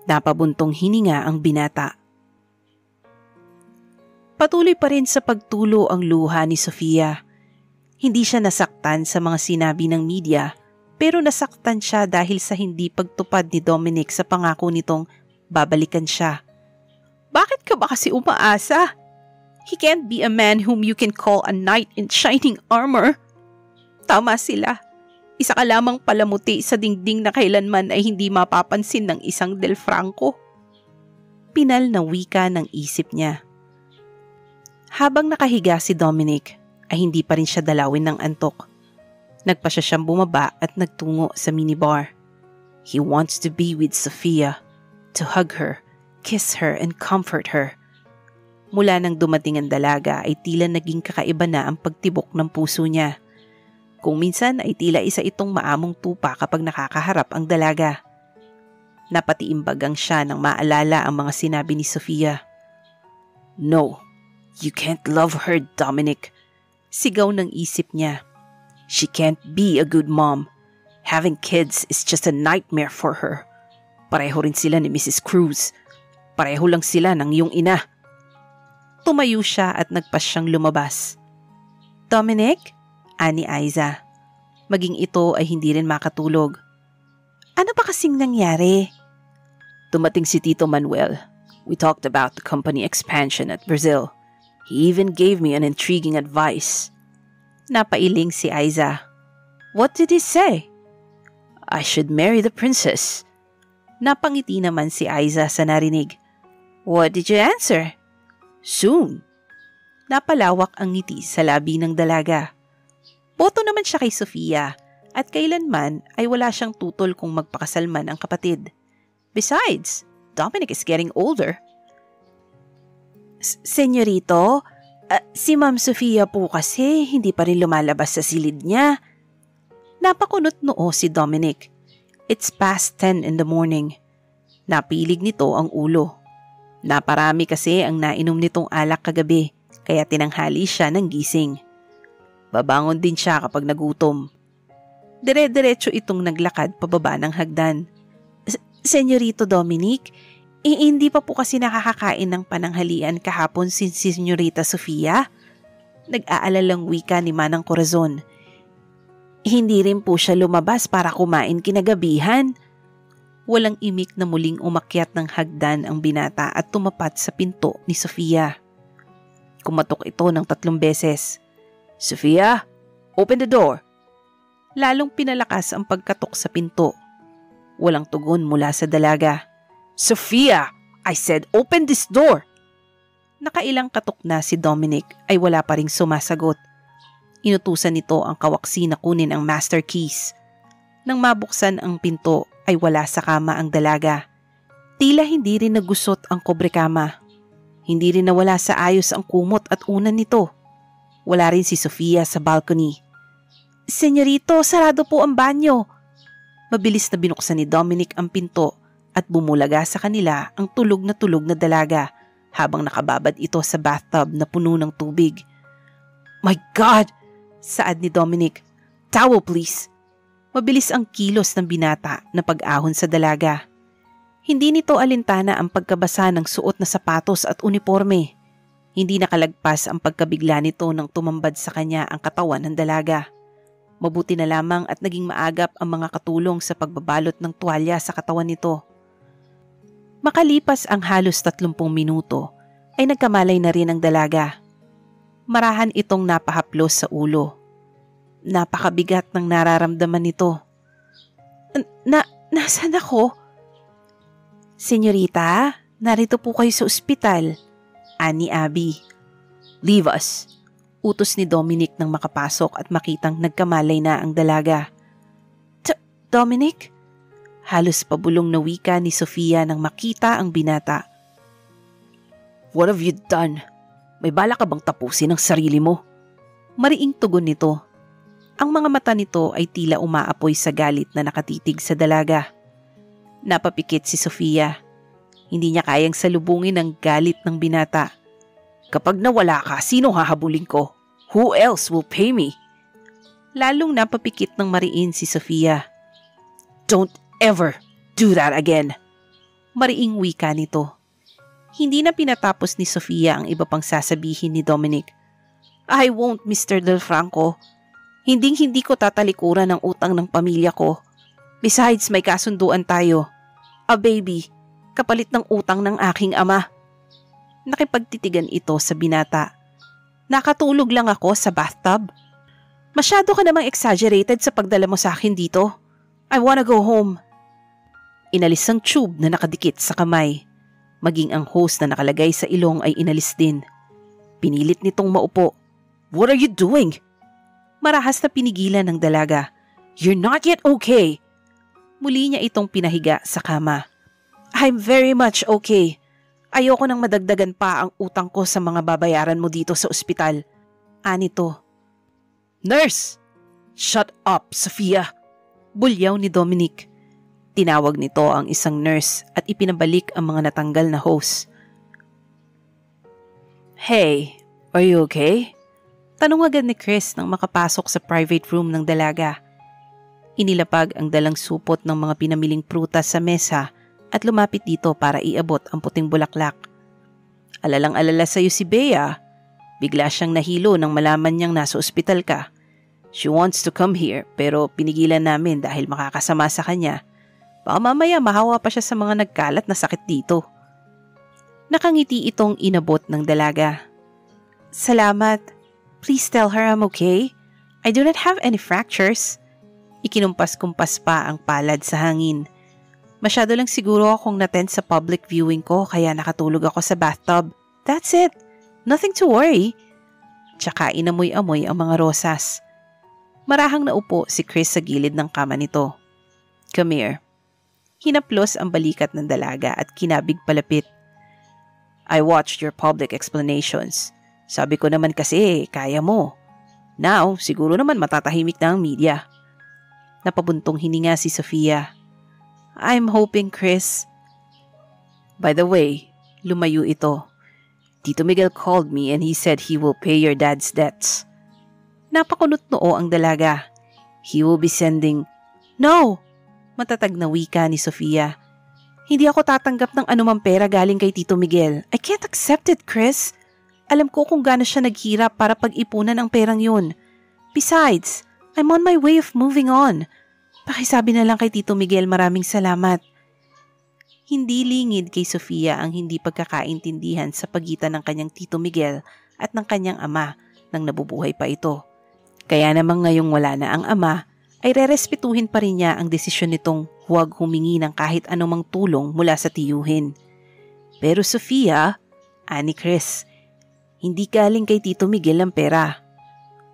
Napabuntong hininga ang binata. Patuloy pa rin sa pagtulo ang luha ni Sofia. Hindi siya nasaktan sa mga sinabi ng media, pero nasaktan siya dahil sa hindi pagtupad ni Dominic sa pangako nitong babalikan siya. Bakit ka ba kasi umaasa? He can't be a man whom you can call a knight in shining armor. Tama sila. Isa ka lamang palamuti sa dingding na kailanman ay hindi mapapansin ng isang Del Franco. Pinal na wika ng isip niya. Habang nakahiga si Dominic, ay hindi pa rin siya dalawin ng antok. Nagpa siya siyang bumaba at nagtungo sa minibar. He wants to be with Sofia, to hug her, kiss her and comfort her. Mula nang dumating ang dalaga ay tila naging kakaiba na ang pagtibok ng puso niya. Kung minsan ay tila isa itong maamong tupa kapag nakakaharap ang dalaga. Napatiimbagang siya nang maalala ang mga sinabi ni Sofia. No, you can't love her, Dominic. Sigaw ng isip niya. She can't be a good mom. Having kids is just a nightmare for her. Pareho rin sila ni Mrs. Cruz. Pareho lang sila ng iyong ina. Tumayo siya at nagpas siyang lumabas. Dominic? Ani Aiza. Maging ito ay hindi rin makatulog. Ano ba kasing nangyari? Dumating si Tito Manuel. We talked about the company expansion at Brazil. He even gave me an intriguing advice. Napailing si Aiza. What did he say? I should marry the princess. Napangiti naman si Aiza sa narinig. What did you answer? Soon. Napalawak ang ngiti sa labi ng dalaga. Boto naman siya kay Sofia at kailanman ay wala siyang tutol kung magpakasalman ang kapatid. Besides, Dominic is getting older. Senyorito, si Ma'am Sofia po kasi hindi pa rin lumalabas sa silid niya. Napakunot noo si Dominic. It's past 10 in the morning. Napilig nito ang ulo. Naparami kasi ang nainom nitong alak kagabi kaya tinanghali siya ng gising. Babangon din siya kapag nagutom. Dire-diretso itong naglakad pababa ng hagdan. Senyorito Dominic, hindi pa po kasi nakakakain ng pananghalian kahapon si Senyorita Sofia? Nag-aalalang wika ni Manang Corazon. Hindi rin po siya lumabas para kumain kinagabihan. Walang imik na muling umakyat ng hagdan ang binata at tumapat sa pinto ni Sofia. Kumatok ito ng 3 beses. Sofia, open the door. Lalong pinalakas ang pagkatok sa pinto. Walang tugon mula sa dalaga. Sofia, I said open this door. Nakailang katok na si Dominic ay wala pa ring sumasagot. Inutusan nito ang kawaksi na kunin ang master keys. Nang mabuksan ang pinto ay wala sa kama ang dalaga. Tila hindi rin nagusot ang kobrekama. Hindi rin nawala sa ayos ang kumot at unan nito. Wala rin si Sofia sa balcony. Senyorito, sarado po ang banyo. Mabilis na binuksan ni Dominic ang pinto at bumulaga sa kanila ang tulog na dalaga habang nakababad ito sa bathtub na puno ng tubig. My God! Saad ni Dominic. Towel please. Mabilis ang kilos ng binata na pag-ahon sa dalaga. Hindi nito alintana ang pagkabasa ng suot na sapatos at uniforme. Hindi nakalagpas ang pagkabigla nito nang tumambad sa kanya ang katawan ng dalaga. Mabuti na lamang at naging maagap ang mga katulong sa pagbabalot ng tuwalya sa katawan nito. Makalipas ang halos 30 minuto ay nagkamalay na rin ang dalaga. Marahan itong napahaplos sa ulo. Napakabigat ng nararamdaman nito. Nasaan ako? Senyorita, narito po kayo sa ospital. Ani Abby. Leave us. Utos ni Dominic nang makapasok at makitang nagkamalay na ang dalaga. Dominic? Halos pabulong na wika ni Sofia nang makita ang binata. What have you done? May bala ka bang tapusin ang sarili mo? Mariing tugon nito. Ang mga mata nito ay tila umaapoy sa galit na nakatitig sa dalaga. Napapikit si Sofia. Hindi niya kayang salubungin ang galit ng binata. Kapag nawala ka, sino hahabulin ko? Who else will pay me? Lalong napapikit ng mariin si Sofia. Don't ever do that again. Mariing wika nito. Hindi na pinatapos ni Sofia ang iba pang sasabihin ni Dominic. I won't, Mr. Del Franco. Hindi ko tatalikuran ang utang ng pamilya ko. Besides, may kasunduan tayo. A baby, kapalit ng utang ng aking ama. Nakipagtitigan ito sa binata. Nakatulog lang ako sa bathtub. Masyado ka namang exaggerated sa pagdala mo sa akin dito. I wanna go home. Inalis ang tube na nakadikit sa kamay. Maging ang hose na nakalagay sa ilong ay inalis din. Pinilit nitong maupo. What are you doing? Marahas na pinigilan ng dalaga. You're not yet okay. Muli niya itong pinahiga sa kama. I'm very much okay. Ayoko nang madagdagan pa ang utang ko sa mga babayaran mo dito sa ospital. Anito. Nurse! Shut up, Sofia! Bulyaw ni Dominic. Tinawag nito ang isang nurse at ipinabalik ang mga natanggal na hose. Hey, are you okay? Tanong agad ni Chris nang makapasok sa private room ng dalaga. Inilapag ang dalang supot ng mga pinamiling prutas sa mesa at lumapit dito para iabot ang puting bulaklak. Alalang-alala sa'yo si Bea. Bigla siyang nahilo nang malaman niyang nasa ospital ka. She wants to come here pero pinigilan namin dahil makakasama sa kanya. Baka mamaya mahawa pa siya sa mga nagkalat na sakit dito. Nakangiti itong inabot ng dalaga. Salamat. Please tell her I'm okay. I do not have any fractures. Ikinumpas-kumpas pa ang palad sa hangin. Masyado lang siguro akong natense sa public viewing ko kaya nakatulog ako sa bathtub. That's it. Nothing to worry. Tsaka inamoy-amoy ang mga rosas. Marahang naupo si Chris sa gilid ng kama nito. Come here. Hinaplos ang balikat ng dalaga at kinabig palapit. I watched your public explanations. Sabi ko naman kasi, kaya mo. Now, siguro naman matatahimik na ang media. Napabuntong hininga si Sofia. I'm hoping, Chris. By the way, lumayo ito. Tito Miguel called me and he said he will pay your dad's debts. Napakunot noo ang dalaga. He will be sending... No! Matatag na wika ni Sofia. Hindi ako tatanggap ng anumang pera galing kay Tito Miguel. I can't accept it, Chris. Alam ko kung gaano siya naghirap para pag-ipunan ang perang yun. Besides, I'm on my way of moving on. Pakisabi na lang kay Tito Miguel maraming salamat. Hindi lingid kay Sofia ang hindi pagkakaintindihan sa pagitan ng kanyang Tito Miguel at ng kanyang ama nang nabubuhay pa ito. Kaya namang ngayong wala na ang ama, ay rerespetuhin pa rin niya ang desisyon nitong huwag humingi ng kahit anumang tulong mula sa tiyuhin. Pero Sofia, ani Chris, hindi galing kay Tito Miguel ang pera.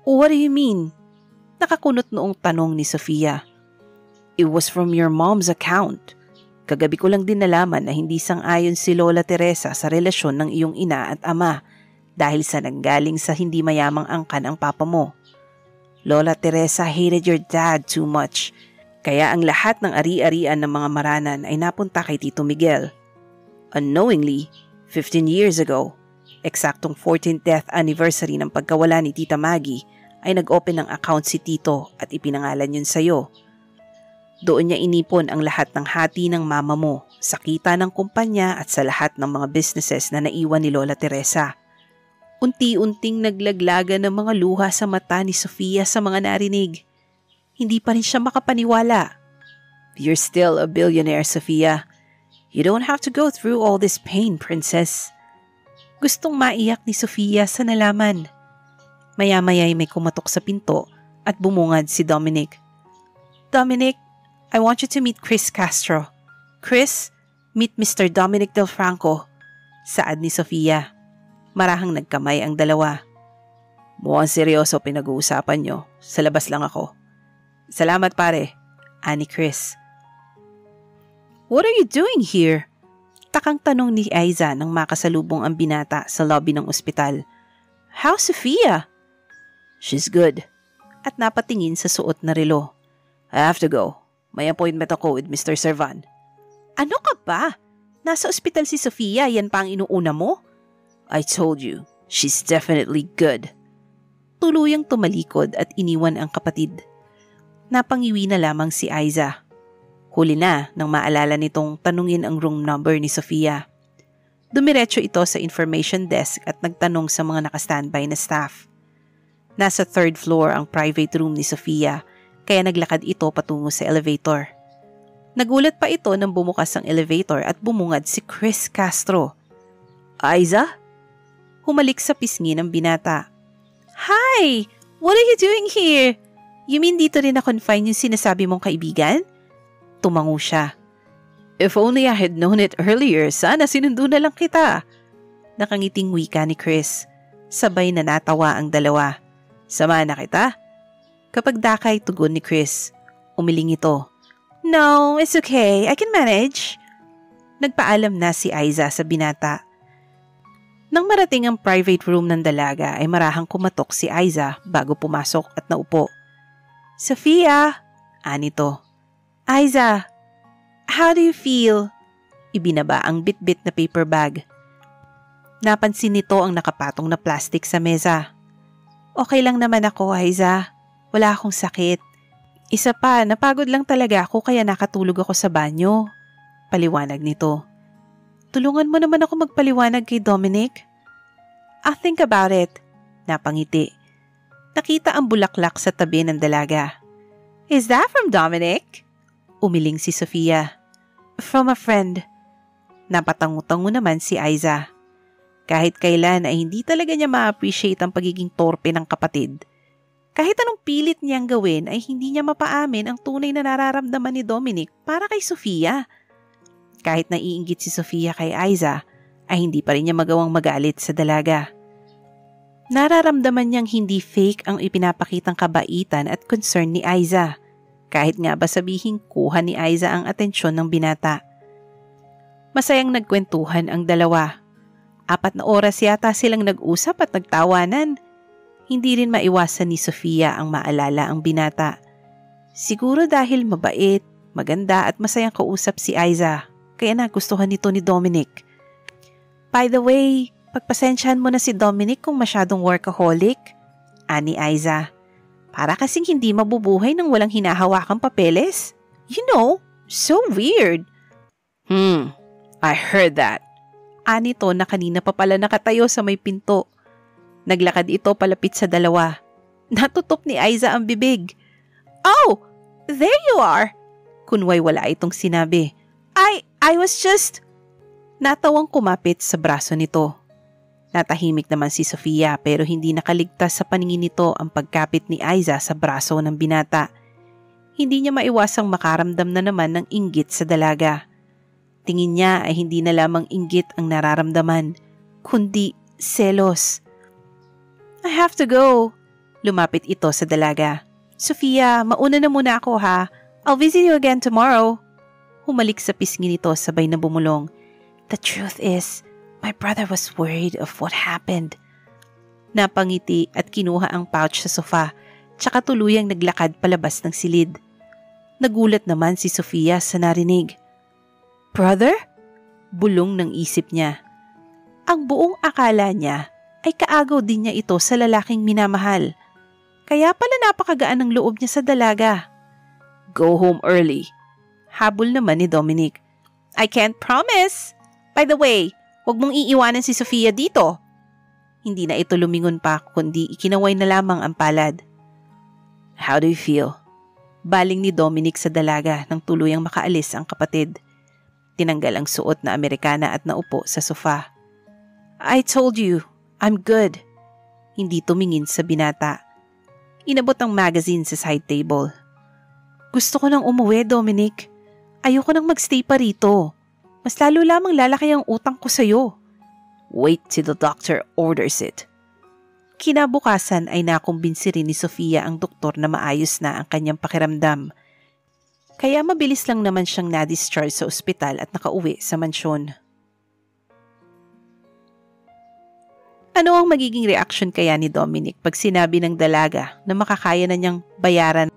What do you mean? Nakakunot noong tanong ni Sofia. It was from your mom's account. Kagabi ko lang din nalaman na hindi sang-ayon si Lola Teresa sa relasyon ng iyong ina at ama dahil sa nanggaling sa hindi mayamang angkan ang papa mo. Lola Teresa hated your dad too much, kaya ang lahat ng ari-arian ng mga maranan ay napunta kay Tito Miguel. Unknowingly, 15 years ago, eksaktong 14th death anniversary ng pagkawala ni Tita Maggie, ay nag-open ng account si Tito at ipinangalan yun sa'yo. Doon niya inipon ang lahat ng hati ng mama mo, sa kita ng kumpanya at sa lahat ng mga businesses na naiwan ni Lola Teresa. Unti-unting naglaglaga ng mga luha sa mata ni Sofia sa mga narinig. Hindi pa rin siya makapaniwala. You're still a billionaire, Sofia. You don't have to go through all this pain, princess. Gustong maiyak ni Sofia sa nalaman. Maya-maya'y may kumatok sa pinto at bumungad si Dominic. Dominic, I want you to meet Chris Castro. Chris, meet Mr. Dominic Del Franco. Saad ni Sofia. Marahang nagkamay ang dalawa. Mukhang seryoso pinag-uusapan nyo. Sa labas lang ako. Salamat pare, ani Chris. What are you doing here? Takang tanong ni Aiza nang makasalubong ang binata sa lobby ng ospital. How's Sofia? She's good. At napatingin sa suot na relo. I have to go. May appointment ako with Mr. Servan. Ano ka ba? Nasa ospital si Sofia, yan pa ang inuuna mo? I told you, she's definitely good. Tuluyang tumalikod at iniwan ang kapatid. Napangiwi na lamang si Aiza. Huli na nang maalala nitong tanungin ang room number ni Sofia. Dumiretso ito sa information desk at nagtanong sa mga nakastandby na staff. Nasa third floor ang private room ni Sofia, kaya naglakad ito patungo sa elevator. Nagulat pa ito nang bumukas ang elevator at bumungad si Chris Castro. "Aiza?" Humalik sa pisngi ng binata. "Hi! What are you doing here? You mean dito rin na-confine yung sinasabi mong kaibigan?" Tumango siya. "If only I had known it earlier, sana sinundo na lang kita." Nakangiting wika ni Chris. Sabay na natawa ang dalawa. "Sama na kita?" Kapag dakay tugon ni Chris, umiling ito. "No, it's okay. I can manage." Nagpaalam na si Aiza sa binata. Nang marating ang private room ng dalaga ay marahang kumatok si Aiza bago pumasok at naupo. "Sofia," anito. "Aiza, how do you feel?" Ibinaba ang bit-bit na paper bag. Napansin nito ang nakapatong na plastic sa mesa. "Okay lang naman ako, Aiza. Wala akong sakit. Isa pa, napagod lang talaga ako kaya nakatulog ako sa banyo." Paliwanag nito. "Tulungan mo naman ako magpaliwanag kay Dominic." "I'll think about it." Napangiti. Nakita ang bulaklak sa tabi ng dalaga. "Is that from Dominic?" Umiling si Sofia. "From a friend." Napatango-tango naman si Aiza. Kahit kailan ay hindi talaga niya ma-appreciate ang pagiging torpe ng kapatid. Kahit anong pilit niyang gawin ay hindi niya mapaamin ang tunay na nararamdaman ni Dominic para kay Sofia. Kahit naiinggit si Sofia kay Aiza, ay hindi pa rin niya magawang magalit sa dalaga. Nararamdaman niyang hindi fake ang ipinapakitang kabaitan at concern ni Aiza. Kahit nga ba sabihin kuha ni Aiza ang atensyon ng binata. Masayang nagkwentuhan ang dalawa. 4 na oras yata silang nag-usap at nagtawanan. Hindi rin maiwasan ni Sofia ang maalala ang binata. Siguro dahil mabait, maganda at masayang kausap si Aiza, kaya nagustuhan nito ni Dominic. "By the way, pagpasensyahan mo na si Dominic kung masyadong workaholic," ani Aiza. "Para kasing hindi mabubuhay nang walang hinahawakang papeles. You know, so weird." I heard that." Anito na kanina pa pala nakatayo sa may pinto. Naglakad ito palapit sa dalawa. Natutop ni Aiza ang bibig. "Oh, there you are!" Kunway wala itong sinabi. I was just... Natawang kumapit sa braso nito. Natahimik naman si Sofia pero hindi nakaligtas sa paningin nito ang pagkapit ni Aiza sa braso ng binata. Hindi niya maiwasang makaramdam na naman ng inggit sa dalaga. Tingin niya ay hindi na lamang inggit ang nararamdaman, kundi selos. "I have to go." Lumapit ito sa dalaga. "Sofia, mauna na muna ako ha. I'll visit you again tomorrow." Humalik sa pisngi nito sabay na bumulong. "The truth is, my brother was worried of what happened." Napangiti at kinuha ang pouch sa sofa, tsaka tuluyang naglakad palabas ng silid. Nagulat naman si Sofia sa narinig. "Brother?" Bulong ng isip niya. Ang buong akala niya ay kaagaw din niya ito sa lalaking minamahal. Kaya pala napakagaan ng loob niya sa dalaga. "Go home early." Habol naman ni Dominic. "I can't promise. By the way, wag mong iiwanan si Sofia dito." Hindi na ito lumingon pa kundi ikinaway na lamang ang palad. "How do you feel?" Baling ni Dominic sa dalaga nang tuluyang makaalis ang kapatid. Tinanggal ang suot na Amerikana at naupo sa sofa. "I told you, I'm good." Hindi tumingin sa binata. Inabot ang magazine sa side table. "Gusto ko nang umuwi, Dominic. Ayoko nang magstay pa rito. Mas lalo lamang lalaki ang utang ko sa'yo." "Wait till the doctor orders it." Kinabukasan ay nakumbinsi rin ni Sofia ang doktor na maayos na ang kanyang pakiramdam. Kaya mabilis lang naman siyang na-discharge sa ospital at nakauwi sa mansyon. Ano ang magiging reaksyon kaya ni Dominic pag sinabi ng dalaga na makakaya na niyang bayaran